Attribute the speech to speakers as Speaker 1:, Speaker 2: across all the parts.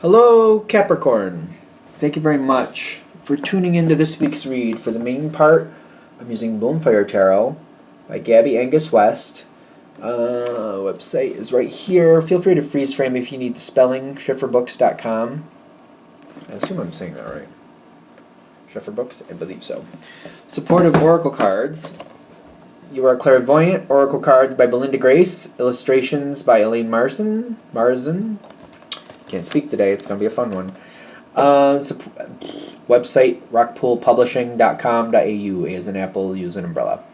Speaker 1: Hello, Capricorn. Thank you very much for tuning into this week's read. For the main part, I'm using Bonfire Tarot by Gabby Angus West. Website is right here. Feel free to freeze frame if you need the spelling. Schifferbooks.com. I assume I'm saying that right. Schiffer Books? I believe so. Supportive Oracle Cards. You Are Clairvoyant. Oracle Cards by Belinda Grace. Illustrations by Elaine Marzen. Can't speak today. It's going to be a fun one. Website, rockpoolpublishing.com.au. A as an apple, U as an umbrella.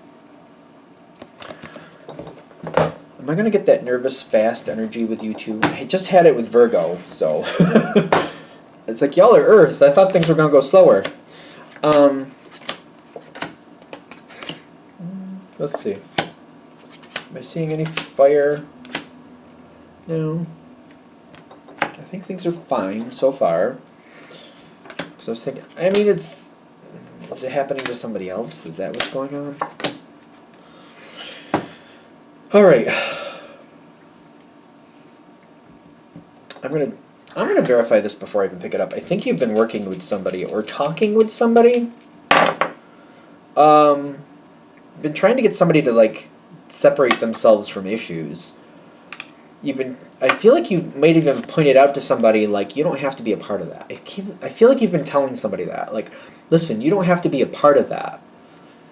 Speaker 1: Am I going to get that nervous, fast energy with you two? I just had it with Virgo, so... It's like, y'all are Earth. I thought things were going to go slower. Let's see. Am I seeing any fire? No. I think things are fine so far. So I was thinking, I mean, is it happening to somebody else? Is that what's going on? All right. I'm gonna verify this before I even pick it up. I think you've been working with somebody or talking with somebody. Been trying to get somebody to like separate themselves from issues. I feel like you might even pointed out to somebody like you don't have to be a part of that. I feel like you've been telling somebody that like, listen, you don't have to be a part of that.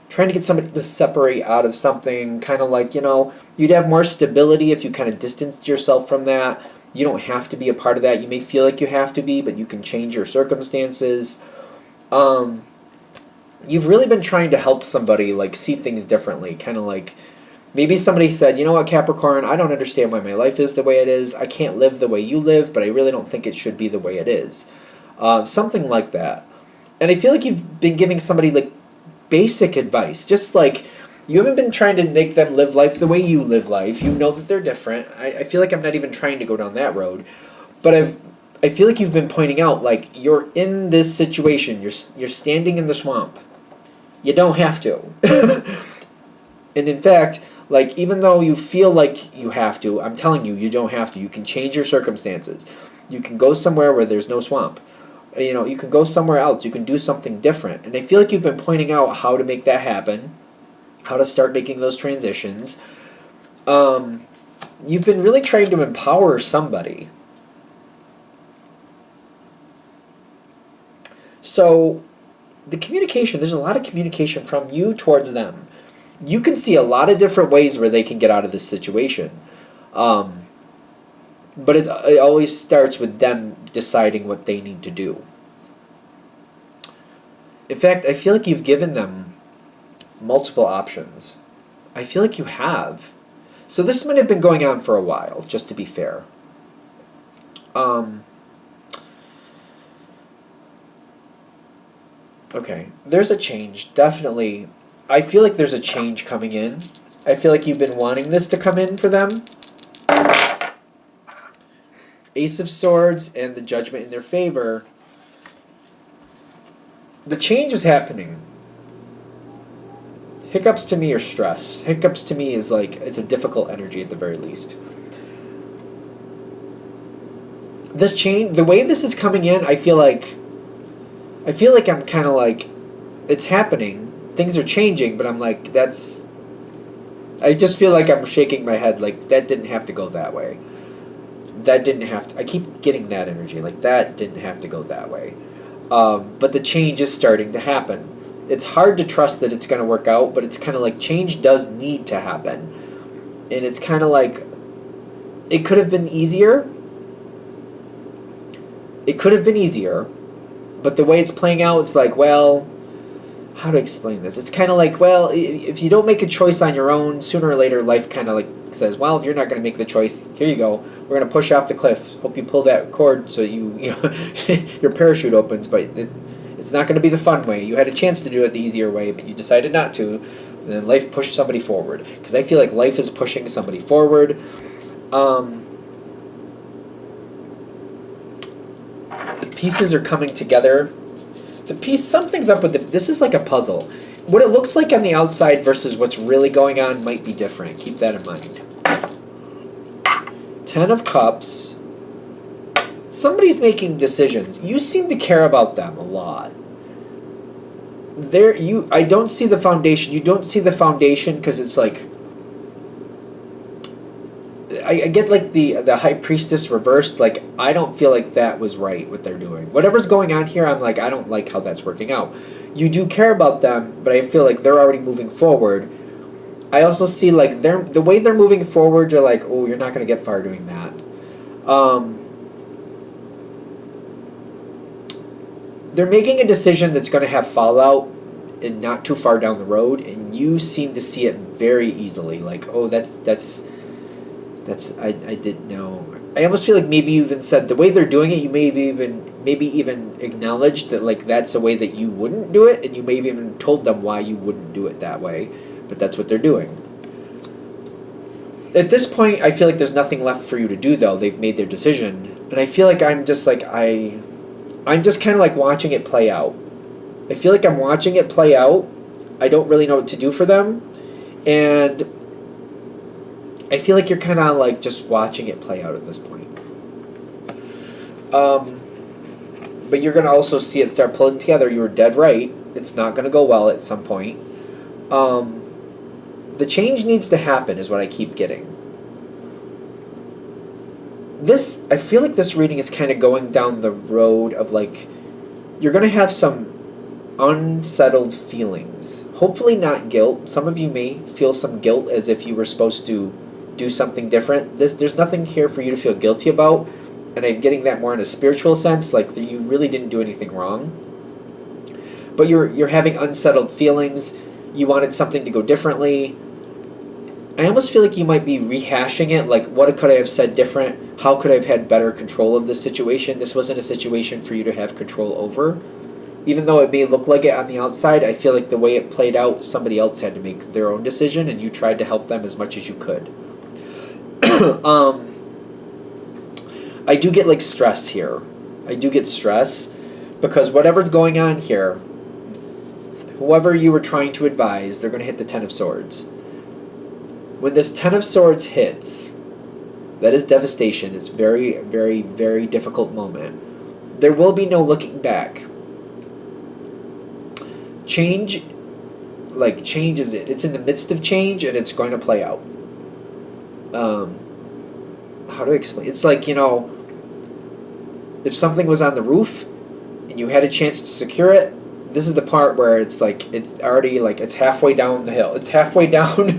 Speaker 1: Trying to get somebody to separate out of something, kind of like, you'd have more stability if you kind of distanced yourself from that. You don't have to be a part of that. You may feel like you have to be, but you can change your circumstances. You've really been trying to help somebody like see things differently, kind of like maybe somebody said, you know what, Capricorn, I don't understand why my life is the way it is. I can't live the way you live, but I really don't think it should be the way it is. Something like that. And I feel like you've been giving somebody like basic advice, just like you haven't been trying to make them live life the way you live life. You know that they're different. I feel like I'm not even trying to go down that road. But I feel like you've been pointing out, like, you're in this situation. You're standing in the swamp. You don't have to. And in fact, like, even though you feel like you have to, I'm telling you, you don't have to. You can change your circumstances. You can go somewhere where there's no swamp. You can go somewhere else. You can do something different. And I feel like you've been pointing out how to make that happen, how to start making those transitions. You've been really trying to empower somebody. So the communication, there's a lot of communication from you towards them. You can see a lot of different ways where they can get out of this situation. But it always starts with them deciding what they need to do. In fact, I feel like you've given them multiple options. I feel like you have. So this might have been going on for a while, just to be fair. Okay, there's a change, definitely. I feel like there's a change coming in. I feel like you've been wanting this to come in for them. Ace of Swords and the Judgment in their favor. The change is happening. Hiccups to me are stress. Hiccups to me is like, it's a difficult energy at the very least. This change, the way this is coming in, I feel like I'm kind of like, it's happening. Things are changing, but I'm like, I just feel like I'm shaking my head like, that didn't have to go that way. That didn't have to, I keep getting that energy, like that didn't have to go that way. But the change is starting to happen. It's hard to trust that it's going to work out, but it's kind of like change does need to happen. And it's kind of like, it could have been easier. It could have been easier. But the way it's playing out, it's like, well, how to explain this? It's kind of like, well, if you don't make a choice on your own, sooner or later life kind of like says, well, if you're not going to make the choice, here you go. We're going to push off the cliff. Hope you pull that cord so your parachute opens, but it's not going to be the fun way. You had a chance to do it the easier way, but you decided not to. And then life pushed somebody forward. Because I feel like life is pushing somebody forward. The pieces are coming together. Something's up with it. This is like a puzzle. What it looks like on the outside versus what's really going on might be different. Keep that in mind. 10 of Cups. somebody's making decisions. You seem to care about them a lot. I don't see the foundation. You don't see the foundation because it's like, I get like the high priestess reversed. Like, I don't feel like that was right what they're doing. Whatever's going on here, I'm like, I don't like how that's working out. You do care about them, but I feel like they're already moving forward. I also see like the way they're moving forward. You're like, oh, you're not going to get far doing that. They're making a decision that's going to have fallout and not too far down the road, and you seem to see it very easily. Like, oh, I didn't know. I almost feel like maybe you even said the way they're doing it, you may have maybe even acknowledged that like that's a way that you wouldn't do it, and you may have even told them why you wouldn't do it that way, but that's what they're doing. At this point, I feel like there's nothing left for you to do though. They've made their decision, and I feel like I'm just kind of like watching it play out. I feel like I'm watching it play out. I don't really know what to do for them, and I feel like you're kind of like just watching it play out at this point. But you're going to also see it start pulling together. You were dead right. It's not going to go well at some point. The change needs to happen is what I keep getting. I feel like this reading is kind of going down the road of like, you're going to have some unsettled feelings. Hopefully not guilt. Some of you may feel some guilt as if you were supposed to do something different. There's nothing here for you to feel guilty about, and I'm getting that more in a spiritual sense, like you really didn't do anything wrong. But you're having unsettled feelings. You wanted something to go differently. I almost feel like you might be rehashing it, like what could I have said different? How could I have had better control of this situation? This wasn't a situation for you to have control over. Even though it may look like it on the outside, I feel like the way it played out, somebody else had to make their own decision, and you tried to help them as much as you could. I do get like stress here. I do get stress because whatever's going on here, whoever you were trying to advise, they're going to hit the Ten of Swords. When this Ten of Swords hits, that is devastation. It's very, very, very difficult moment. There will be no looking back. Change is it's in the midst of change, and it's going to play out. How do I explain? It's like, if something was on the roof and you had a chance to secure it, this is the part where it's like it's already like it's halfway down the hill. It's halfway down.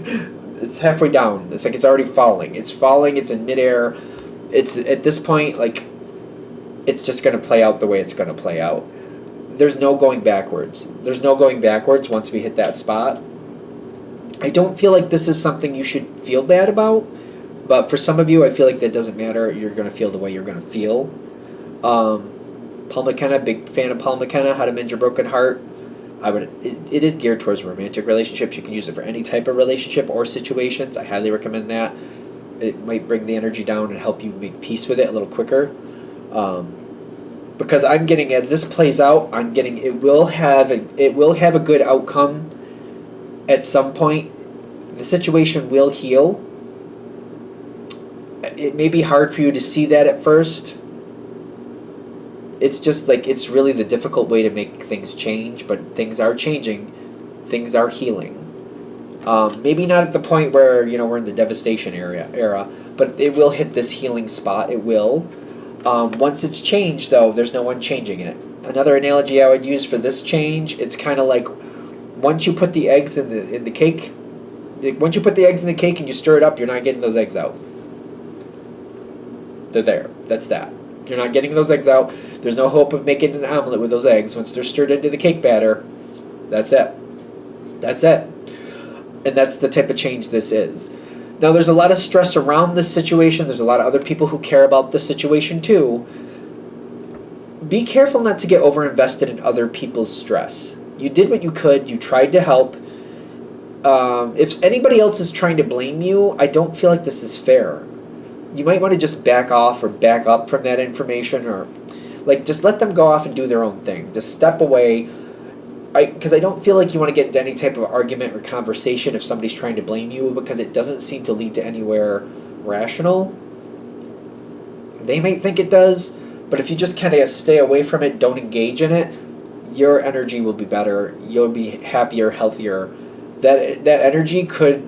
Speaker 1: It's halfway down. It's like it's already falling. It's falling. It's in midair. It's at this point like it's just going to play out the way it's going to play out. There's no going backwards. There's no going backwards once we hit that spot. I don't feel like this is something you should feel bad about, but for some of you, I feel like that doesn't matter. You're going to feel the way you're going to feel. Paul McKenna, big fan of Paul McKenna, How to Mend Your Broken Heart. It is geared towards romantic relationships. You can use it for any type of relationship or situations. I highly recommend that. It might bring the energy down and help you make peace with it a little quicker. Because I'm getting, as this plays out, I'm getting it will have a good outcome at some point. The situation will heal. It may be hard for you to see that at first. It's just like it's really the difficult way to make things change, but things are changing. Things are healing. Maybe not at the point where we're in the devastation era, but it will hit this healing spot. It will. Once it's changed, though, there's no one changing it. Another analogy I would use for this change, it's kind of like once you put the eggs in the cake. Once you put the eggs in the cake and you stir it up, you're not getting those eggs out. They're there. That's that. You're not getting those eggs out. There's no hope of making an omelet with those eggs. Once they're stirred into the cake batter, that's it. That's it. And that's the type of change this is. Now, there's a lot of stress around this situation. There's a lot of other people who care about this situation too. Be careful not to get overinvested in other people's stress. You did what you could. You tried to help. If anybody else is trying to blame you, I don't feel like this is fair. You might want to just back off or back up from that information, or just let them go off and do their own thing. Just step away. Because I don't feel like you want to get into any type of argument or conversation if somebody's trying to blame you, because it doesn't seem to lead to anywhere rational. They might think it does, But if you just kind of stay away from it, don't engage in it, your energy will be better. You'll be happier, healthier. That energy could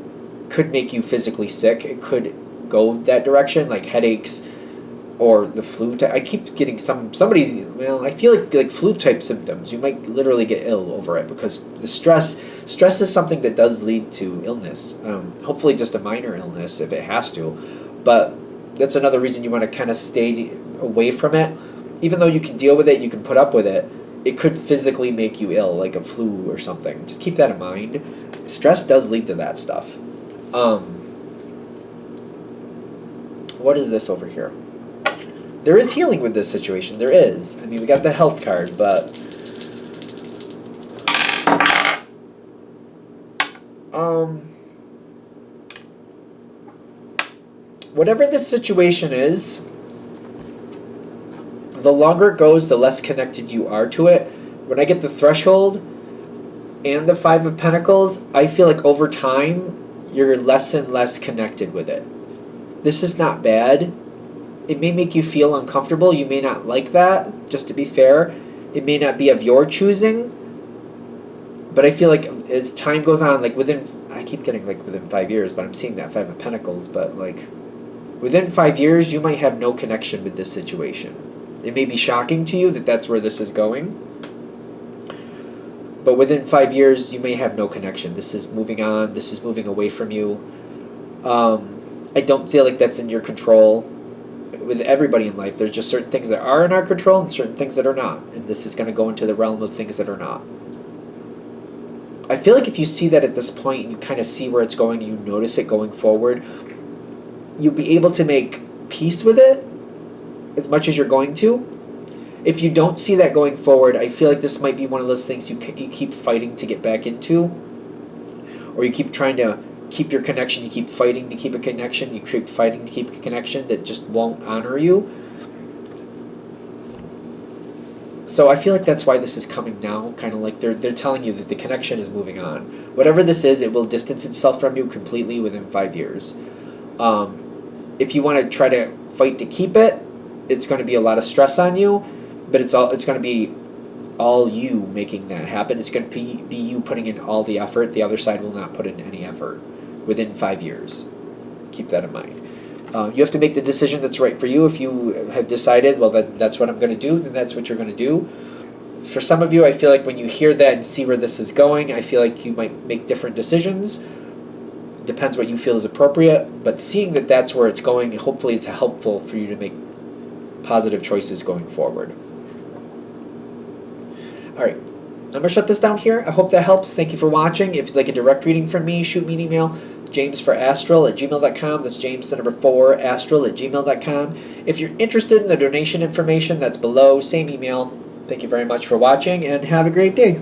Speaker 1: make you physically sick. It could go that direction, like headaches or the flu. I keep getting somebody's. Well, I feel like flu type symptoms. You might literally get ill over it because the stress is something that does lead to illness. Hopefully, just a minor illness if it has to, but that's another reason you want to kind of stay away from it. Even though you can deal with it, you can put up with it. It could physically make you ill, like a flu or something. Just keep that in mind. Stress does lead to that stuff. What is this over here? There is healing with this situation. There is. I mean, we got the health card, but whatever this situation is, the longer it goes, the less connected you are to it. When I get the threshold and the Five of Pentacles, I feel like over time, you're less and less connected with it. This is not bad. It may make you feel uncomfortable. You may not like that, just to be fair. It may not be of your choosing. But I feel like as time goes on, like I keep getting like within 5 years, but I'm seeing that Five of Pentacles, but like within 5 years, you might have no connection with this situation. It may be shocking to you that that's where this is going. But within 5 years, you may have no connection. This is moving on. This is moving away from you. I don't feel like that's in your control. With everybody in life, there's just certain things that are in our control and certain things that are not. And this is going to go into the realm of things that are not. I feel like if you see that at this point, and you kind of see where it's going, and you notice it going forward, you'll be able to make peace with it as much as you're going to. If you don't see that going forward, I feel like this might be one of those things you keep fighting to get back into, or you keep trying to keep your connection, you keep fighting to keep a connection, you keep fighting to keep a connection that just won't honor you. So I feel like that's why this is coming now, kind of like they're telling you that the connection is moving on. Whatever this is, it will distance itself from you completely within 5 years. If you want to try to fight to keep it, it's going to be a lot of stress on you, but it's going to be all you making that happen. It's going to be you putting in all the effort. The other side will not put in any effort within 5 years. Keep that in mind. You have to make the decision that's right for you. If you have decided, well, that's what I'm going to do, then that's what you're going to do. For some of you, I feel like when you hear that and see where this is going, I feel like you might make different decisions. Depends what you feel is appropriate. But seeing that that's where it's going, hopefully is helpful for you to make positive choices going forward. All right. I'm going to shut this down here. I hope that helps. Thank you for watching. If you'd like a direct reading from me, shoot me an email. jamesforastral@gmail.com. That's James, the number 4, astral@gmail.com. If you're interested in the donation information, that's below. Same email. Thank you very much for watching, and have a great day.